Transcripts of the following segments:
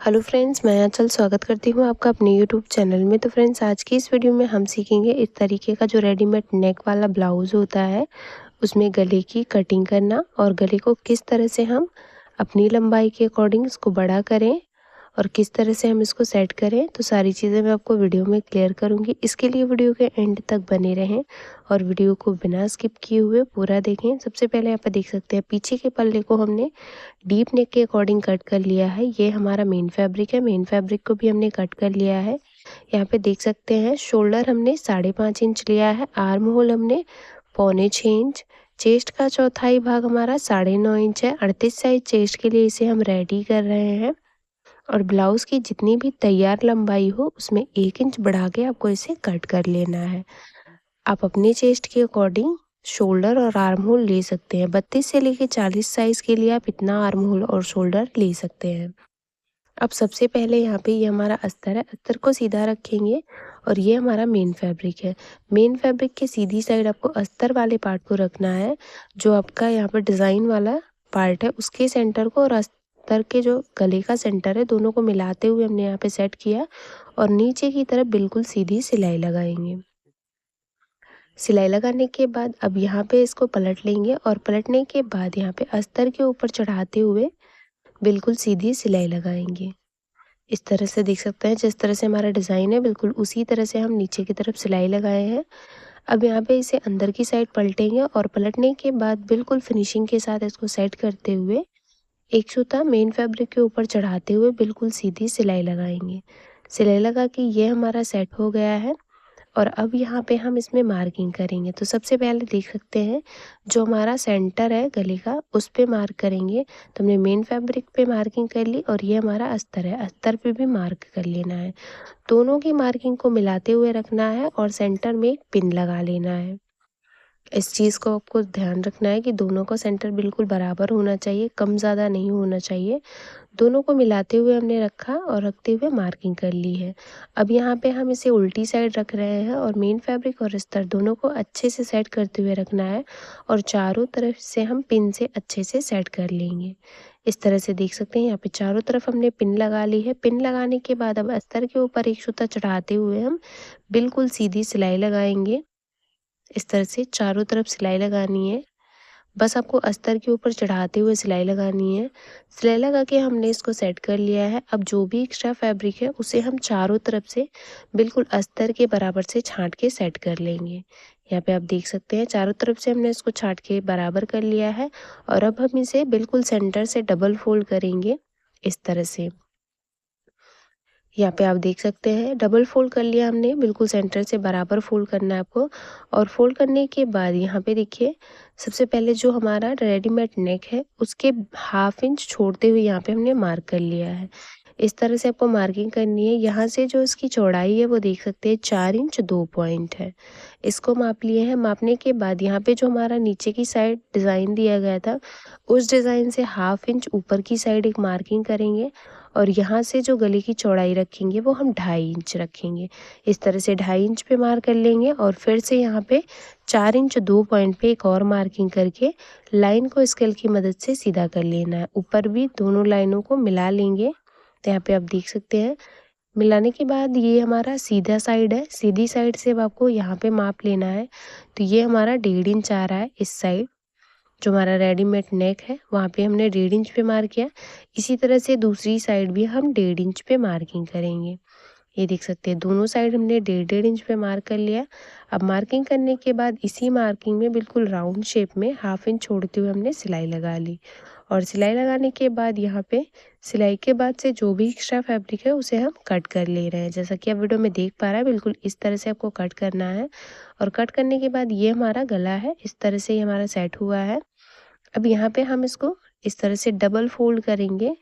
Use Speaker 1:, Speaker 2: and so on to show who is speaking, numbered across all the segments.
Speaker 1: Hello friends, मैं आंचल स्वागत करती हूँ आपका अपने यूट्यूब चैनल में। तो फ्रेंड्स, आज की इस वीडियो में हम सीखेंगे इस तरीके का जो रेडीमेड नेक वाला ब्लाउज़ होता है, उसमें गले की कटिंग करना और गले को किस तरह से हम अपनी लंबाई के अकॉर्डिंग इसको बड़ा करें और किस तरह से हम इसको सेट करें। तो सारी चीज़ें मैं आपको वीडियो में क्लियर करूँगी। इसके लिए वीडियो के एंड तक बने रहें और वीडियो को बिना स्किप किए हुए पूरा देखें। सबसे पहले यहाँ पे देख सकते हैं पीछे के पल्ले को हमने डीप नेक के अकॉर्डिंग कट कर लिया है। ये हमारा मेन फैब्रिक है, मेन फैब्रिक को भी हमने कट कर लिया है। यहाँ पे देख सकते हैं शोल्डर हमने 5.5 इंच लिया है, आर्म होल हमने 5.25 इंच, चेस्ट का चौथाई भाग हमारा 9.5 इंच है। 38 साइज चेस्ट के लिए इसे हम रेडी कर रहे हैं और ब्लाउज़ की जितनी भी तैयार लंबाई हो उसमें 1 इंच बढ़ा के आपको इसे कट कर लेना है। आप अपने चेस्ट के अकॉर्डिंग शोल्डर और आर्म होल ले सकते हैं। 32 से लेके 40 साइज़ के लिए आप इतना आर्म होल और शोल्डर ले सकते हैं। अब सबसे पहले यहाँ पे ये हमारा अस्तर है, अस्तर को सीधा रखेंगे और ये हमारा मेन फैब्रिक है। मेन फैब्रिक के सीधी साइड आपको अस्तर वाले पार्ट को रखना है। जो आपका यहाँ पर डिज़ाइन वाला पार्ट है उसके सेंटर को और अस्तर के जो गले का सेंटर है दोनों को मिलाते हुए हमने यहाँ पे सेट किया और नीचे की तरफ बिल्कुल सीधी सिलाई लगाएंगे। सिलाई लगाने के बाद अब यहाँ पे इसको पलट लेंगे और पलटने के बाद यहाँ पे अस्तर के ऊपर चढ़ाते हुए बिल्कुल सीधी सिलाई लगाएंगे। इस तरह से देख सकते हैं जिस तरह से हमारा डिज़ाइन है बिल्कुल उसी तरह से हम नीचे की तरफ सिलाई लगाए हैं। अब यहाँ पे इसे अंदर की साइड पलटेंगे और पलटने के बाद बिल्कुल फिनिशिंग के साथ इसको सेट करते हुए एक सूता मेन फैब्रिक के ऊपर चढ़ाते हुए बिल्कुल सीधी सिलाई लगाएंगे। सिलाई लगा के ये हमारा सेट हो गया है और अब यहाँ पे हम इसमें मार्किंग करेंगे। तो सबसे पहले देख सकते हैं जो हमारा सेंटर है गले का उस पे मार्क करेंगे। तो हमने मेन फैब्रिक पे मार्किंग कर ली और ये हमारा अस्तर है, अस्तर पे भी मार्क कर लेना है। दोनों की मार्किंग को मिलाते हुए रखना है और सेंटर में एक पिन लगा लेना है। इस चीज़ को आपको ध्यान रखना है कि दोनों का सेंटर बिल्कुल बराबर होना चाहिए, कम ज़्यादा नहीं होना चाहिए। दोनों को मिलाते हुए हमने रखा और रखते हुए मार्किंग कर ली है। अब यहाँ पे हम इसे उल्टी साइड रख रहे हैं और मेन फैब्रिक और अस्तर दोनों को अच्छे से सेट करते हुए रखना है और चारों तरफ से हम पिन से अच्छे से सेट कर लेंगे। इस तरह से देख सकते हैं यहाँ पे चारों तरफ हमने पिन लगा ली है। पिन लगाने के बाद अब अस्तर के ऊपर एक सूता चढ़ाते हुए हम बिल्कुल सीधी सिलाई लगाएंगे। इस तरह से चारों तरफ सिलाई लगानी है। बस आपको अस्तर के ऊपर चढ़ाते हुए सिलाई लगानी है। सिलाई लगा के हमने इसको सेट कर लिया है। अब जो भी एक्स्ट्रा फैब्रिक है उसे हम चारों तरफ से बिल्कुल अस्तर के बराबर से छांट के सेट कर लेंगे। यहाँ पे आप देख सकते हैं चारों तरफ से हमने इसको छांट के बराबर कर लिया है और अब हम इसे बिल्कुल सेंटर से डबल फोल्ड करेंगे इस तरह से। यहाँ पे आप देख सकते हैं डबल फोल्ड कर लिया हमने, बिल्कुल सेंटर से बराबर फोल्ड करना है आपको। और फोल्ड करने के बाद यहाँ पे देखिए सबसे पहले जो हमारा रेडीमेड नेक है उसके 1/2 इंच छोड़ते हुए यहाँ पे हमने मार्क कर लिया है। इस तरह से आपको मार्किंग करनी है। यहाँ से जो इसकी चौड़ाई है वो देख सकते हैं 4 इंच 2 पॉइंट है। इसको माप लिए हैं। मापने के बाद यहाँ पे जो हमारा नीचे की साइड डिज़ाइन दिया गया था उस डिज़ाइन से 1/2 इंच ऊपर की साइड एक मार्किंग करेंगे और यहाँ से जो गले की चौड़ाई रखेंगे वो हम 2.5 इंच रखेंगे। इस तरह से 2.5 इंच पे मार्क कर लेंगे और फिर से यहाँ पे 4 इंच 2 पॉइंट पे एक और मार्किंग करके लाइन को स्केल की मदद से सीधा कर लेना है। ऊपर भी दोनों लाइनों को मिला लेंगे। तो यहाँ पे आप देख सकते हैं मिलाने के बाद ये हमारा सीधा साइड है। सीधी साइड से अब आपको यहाँ पे माप लेना है। तो ये हमारा 1.5 इंच आ रहा है इस साइड। जो हमारा रेडीमेड नेक है वहाँ पे हमने 1.5 इंच पे मार्क किया। इसी तरह से दूसरी साइड भी हम 1.5 इंच पे मार्किंग करेंगे। ये देख सकते हैं दोनों साइड हमने 1.5 इंच पे मार्क कर लिया। अब मार्किंग करने के बाद इसी मार्किंग में बिल्कुल राउंड शेप में 1/2 इंच छोड़ते हुए हमने सिलाई लगा ली और सिलाई लगाने के बाद यहाँ पे सिलाई के बाद से जो भी एक्स्ट्रा फैब्रिक है उसे हम कट कर ले रहे हैं। जैसा कि आप वीडियो में देख पा रहे हैं बिल्कुल इस तरह से आपको कट करना है और कट करने के बाद ये हमारा गला है। इस तरह से ये हमारा सेट हुआ है। अब यहाँ पे हम इसको इस तरह से डबल फोल्ड करेंगे,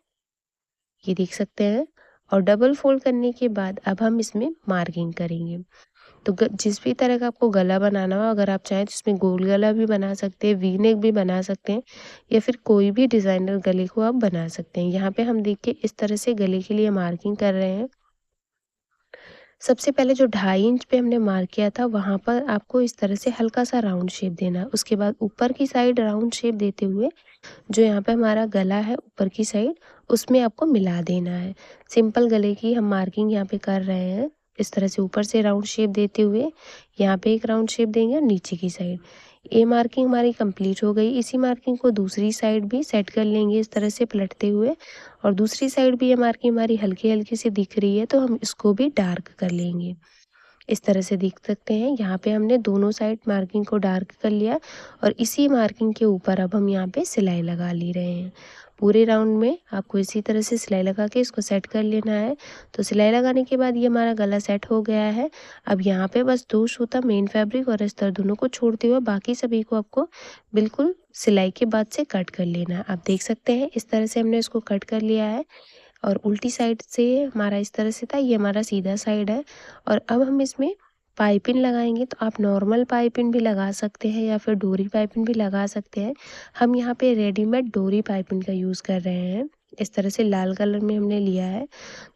Speaker 1: ये देख सकते हैं। और डबल फोल्ड करने के बाद अब हम इसमें मार्किंग करेंगे। तो जिस भी तरह का आपको गला बनाना हो, अगर आप चाहें तो इसमें गोल गला भी बना सकते हैं, वी नेक भी बना सकते हैं या फिर कोई भी डिज़ाइनर गले को आप बना सकते हैं। यहाँ पे हम देखिए इस तरह से गले के लिए मार्किंग कर रहे हैं। सबसे पहले जो 2.5 इंच पे हमने मार्क किया था वहाँ पर आपको इस तरह से हल्का सा राउंड शेप देना है। उसके बाद ऊपर की साइड राउंड शेप देते हुए जो यहाँ पे हमारा गला है ऊपर की साइड उसमें आपको मिला देना है। सिंपल गले की हम मार्किंग यहाँ पे कर रहे हैं। इस तरह से ऊपर से राउंड शेप देते हुए यहाँ पे एक राउंड शेप देंगे और नीचे की साइड। ये मार्किंग हमारी कंप्लीट हो गई। इसी मार्किंग को दूसरी साइड भी सेट कर लेंगे इस तरह से पलटते हुए, और दूसरी साइड भी ये मार्किंग हमारी हल्की हल्की सी दिख रही है तो हम इसको भी डार्क कर लेंगे। इस तरह से देख सकते हैं यहाँ पे हमने दोनों साइड मार्किंग को डार्क कर लिया और इसी मार्किंग के ऊपर अब हम यहाँ पे सिलाई लगा ले रहे हैं। पूरे राउंड में आपको इसी तरह से सिलाई लगा के इसको सेट कर लेना है। तो सिलाई लगाने के बाद ये हमारा गला सेट हो गया है। अब यहाँ पे बस 2 सूता मेन फैब्रिक और अस्तर दोनों को छोड़ते हुए बाकी सभी को आपको बिल्कुल सिलाई के बाद से कट कर लेना है। आप देख सकते हैं इस तरह से हमने इसको कट कर लिया है और उल्टी साइड से हमारा इस तरह से था, ये हमारा सीधा साइड है। और अब हम इसमें पाइपिंग लगाएंगे तो आप नॉर्मल पाइपिंग भी लगा सकते हैं या फिर डोरी पाइपिंग भी लगा सकते हैं। हम यहाँ पे रेडीमेड डोरी पाइपिंग का यूज़ कर रहे हैं। इस तरह से लाल कलर में हमने लिया है।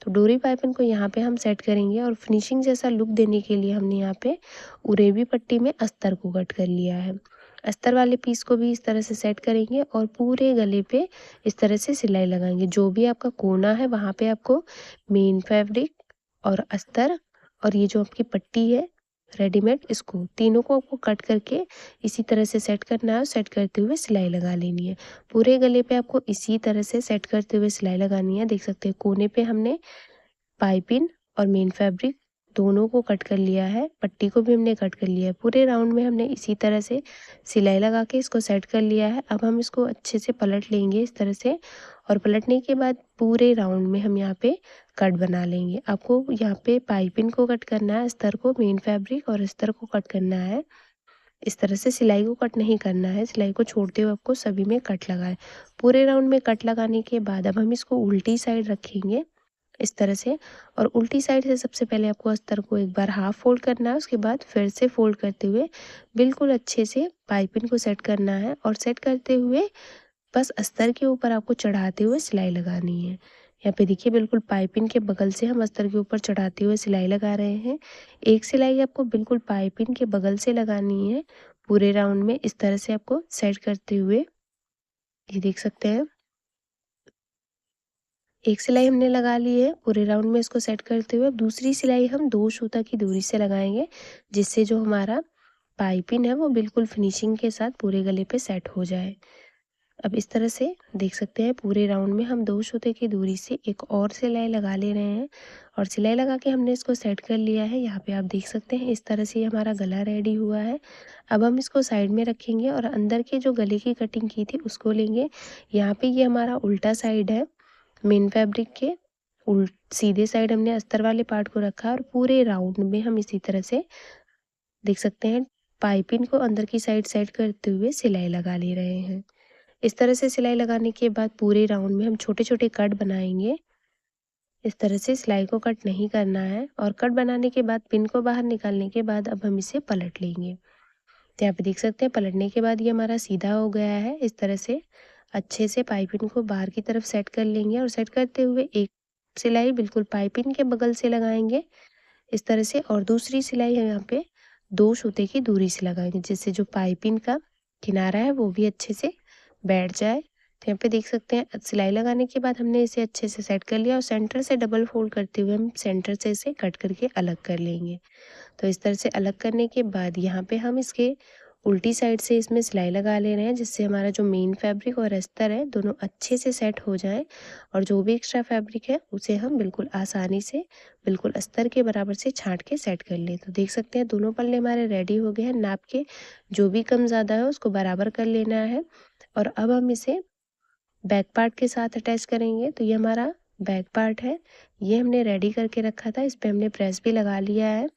Speaker 1: तो डोरी पाइपिंग को यहाँ पे हम सेट करेंगे और फिनिशिंग जैसा लुक देने के लिए हमने यहाँ पे उरेबी पट्टी में अस्तर को कट कर लिया है। अस्तर वाले पीस को भी इस तरह से सेट करेंगे और पूरे गले पे इस तरह से सिलाई लगाएंगे। जो भी आपका कोना है वहाँ पे आपको मेन फैब्रिक और अस्तर और ये जो आपकी पट्टी है रेडीमेड, इसको तीनों को आपको कट करके इसी तरह से सेट करना है और सेट करते हुए सिलाई लगा लेनी है। पूरे गले पे आपको इसी तरह से सेट करते हुए सिलाई लगानी है। देख सकते हैं कोने पे हमने पाइपिंग और मेन फैब्रिक दोनों को कट कर लिया है, पट्टी को भी हमने कट कर लिया है। पूरे राउंड में हमने इसी तरह से सिलाई लगा के इसको सेट कर लिया है। अब हम इसको अच्छे से पलट लेंगे इस तरह से, और पलटने के बाद पूरे राउंड में हम यहाँ पे कट बना लेंगे। आपको यहाँ पे पाइपिंग को कट करना है, अस्तर को, मेन फैब्रिक और अस्तर को कट करना है। इस तरह से सिलाई को कट नहीं करना है, सिलाई को छोड़ते हुए आपको सभी में कट लगाए। पूरे राउंड में कट लगाने के बाद अब हम इसको उल्टी साइड रखेंगे इस तरह से, और उल्टी साइड से सबसे पहले आपको अस्तर को एक बार हाफ फोल्ड करना है। उसके बाद फिर से फोल्ड करते हुए बिल्कुल अच्छे से पाइपिंग को सेट करना है और सेट करते हुए बस अस्तर के ऊपर आपको चढ़ाते हुए सिलाई लगानी है। यहाँ पे देखिए बिल्कुल पाइपिंग के बगल से हम अस्तर के ऊपर चढ़ाते हुए सिलाई लगा रहे हैं। एक सिलाई आपको बिल्कुल पाइपिंग के बगल से लगानी है पूरे राउंड में, इस तरह से आपको सेट करते हुए। ये देख सकते हैं एक सिलाई हमने लगा ली है पूरे राउंड में, इसको सेट करते हुए अब दूसरी सिलाई हम 2 सूता की दूरी से लगाएंगे, जिससे जो हमारा पाइपिंग है वो बिल्कुल फिनिशिंग के साथ पूरे गले पे सेट हो जाए। अब इस तरह से देख सकते हैं पूरे राउंड में हम 2 सूते की दूरी से एक और सिलाई लगा ले रहे हैं और सिलाई लगा के हमने इसको सेट कर लिया है। यहाँ पे आप देख सकते हैं इस तरह से हमारा गला रेडी हुआ है। अब हम इसको साइड में रखेंगे और अंदर के जो गले की कटिंग की थी उसको लेंगे। यहाँ पे ये हमारा उल्टा साइड है, मेन फैब्रिक के सीधे साइड हमने अस्तर वाले पार्ट को रखा और पूरे राउंड में हम इसी तरह से देख सकते हैं पाइपिंग को अंदर की साइड सेट करते हुए सिलाई लगा ले रहे हैं। इस तरह से सिलाई लगाने के बाद पूरे राउंड में हम छोटे छोटे कट बनाएंगे। इस तरह से सिलाई को कट नहीं करना है और कट बनाने के बाद पिन को बाहर निकालने के बाद अब हम इसे पलट लेंगे। तो यहाँ पे देख सकते हैं पलटने के बाद ये हमारा सीधा हो गया है। इस तरह से अच्छे से पाइपिंग को बाहर की तरफ सेट कर लेंगे और सेट करते हुए एक सिलाई बिल्कुल पाइपिंग के बगल से लगाएंगे इस तरह से, और दूसरी सिलाई हम यहाँ पे 2 सूते की दूरी से लगाएंगे, जिससे जो पाइपिंग का किनारा है वो भी अच्छे से बैठ जाए। तो यहाँ पे देख सकते हैं सिलाई लगाने के बाद हमने इसे अच्छे से सेट कर लिया और सेंटर से डबल फोल्ड करते हुए हम सेंटर से इसे कट करके अलग कर लेंगे। तो इस तरह से अलग करने के बाद यहाँ पे हम इसके उल्टी साइड से इसमें सिलाई लगा ले रहे हैं, जिससे हमारा जो मेन फैब्रिक और अस्तर है दोनों अच्छे से सेट हो जाएं और जो भी एक्स्ट्रा फैब्रिक है उसे हम बिल्कुल आसानी से बिल्कुल अस्तर के बराबर से छांट के सेट कर लें। तो देख सकते हैं दोनों पल्ले हमारे रेडी हो गए हैं। नाप के जो भी कम ज़्यादा है उसको बराबर कर लेना है और अब हम इसे बैक पार्ट के साथ अटैच करेंगे। तो ये हमारा बैक पार्ट है, ये हमने रेडी करके रखा था, इस पर हमने प्रेस भी लगा लिया है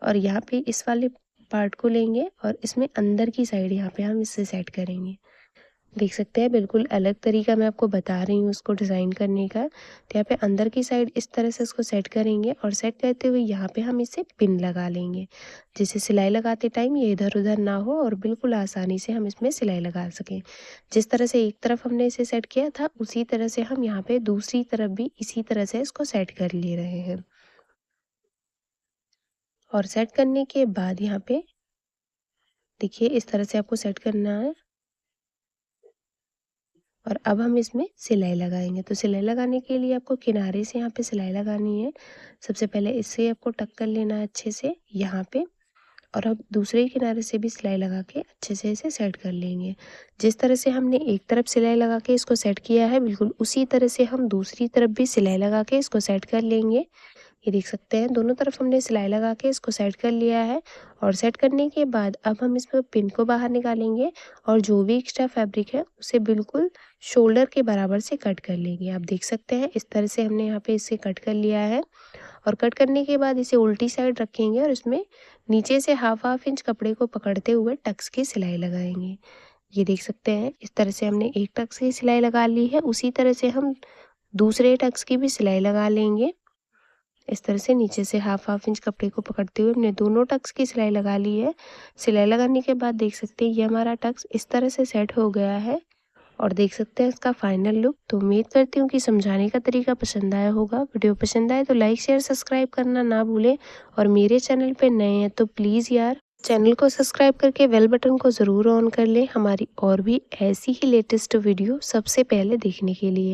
Speaker 1: और यहाँ पे इस वाले पार्ट को लेंगे और इसमें अंदर की साइड यहाँ पे हम इससे सेट करेंगे। देख सकते हैं बिल्कुल अलग तरीका मैं आपको बता रही हूँ उसको डिज़ाइन करने का। तो यहाँ पे अंदर की साइड इस तरह से इसको सेट करेंगे और सेट करते हुए यहाँ पे हम इसे पिन लगा लेंगे, जिससे सिलाई लगाते टाइम ये इधर उधर ना हो और बिल्कुल आसानी से हम इसमें सिलाई लगा सकें। जिस तरह से एक तरफ हमने इसे सेट किया था उसी तरह से हम यहाँ पे दूसरी तरफ भी इसी तरह से इसको सेट कर ले रहे हैं। और सेट करने के बाद यहाँ पे देखिए इस तरह से आपको सेट करना है। और अब हम इसमें सिलाई लगाएंगे। तो सिलाई लगाने के लिए आपको किनारे से यहाँ पे सिलाई लगानी है। सबसे पहले इससे आपको टक कर लेना है अच्छे से यहाँ पे, और अब दूसरे किनारे से भी सिलाई लगा के अच्छे से इसे सेट कर लेंगे। जिस तरह से हमने एक तरफ सिलाई लगा के इसको सेट किया है, बिल्कुल उसी तरह से हम दूसरी तरफ भी सिलाई लगा के इसको सेट कर लेंगे। ये देख सकते हैं दोनों तरफ हमने सिलाई लगा के इसको सेट कर लिया है। और सेट करने के बाद अब हम इसमें पिन को बाहर निकालेंगे और जो भी एक्स्ट्रा फैब्रिक है उसे बिल्कुल शोल्डर के बराबर से कट कर लेंगे। आप देख सकते हैं इस तरह से हमने यहाँ पे इसे कट कर लिया है। और कट करने के बाद इसे उल्टी साइड रखेंगे और इसमें नीचे से हाफ इंच कपड़े को पकड़ते हुए टक्स की सिलाई लगाएंगे। ये देख सकते हैं इस तरह से हमने एक टक्स की सिलाई लगा ली है। उसी तरह से हम दूसरे टक्स की भी सिलाई लगा लेंगे। इस तरह से नीचे से हाफ इंच कपड़े को पकड़ते हुए हमने दोनों टक्स की सिलाई लगा ली है। सिलाई लगाने के बाद देख सकते हैं ये हमारा टक्स इस तरह से सेट हो गया है। और देख सकते हैं इसका फाइनल लुक। तो उम्मीद करती हूँ कि समझाने का तरीका पसंद आया होगा। वीडियो पसंद आए तो लाइक शेयर सब्सक्राइब करना ना भूलें। और मेरे चैनल पे नए हैं तो प्लीज़ यार चैनल को सब्सक्राइब करके बेल बटन को ज़रूर ऑन कर लें, हमारी और भी ऐसी ही लेटेस्ट वीडियो सबसे पहले देखने के लिए।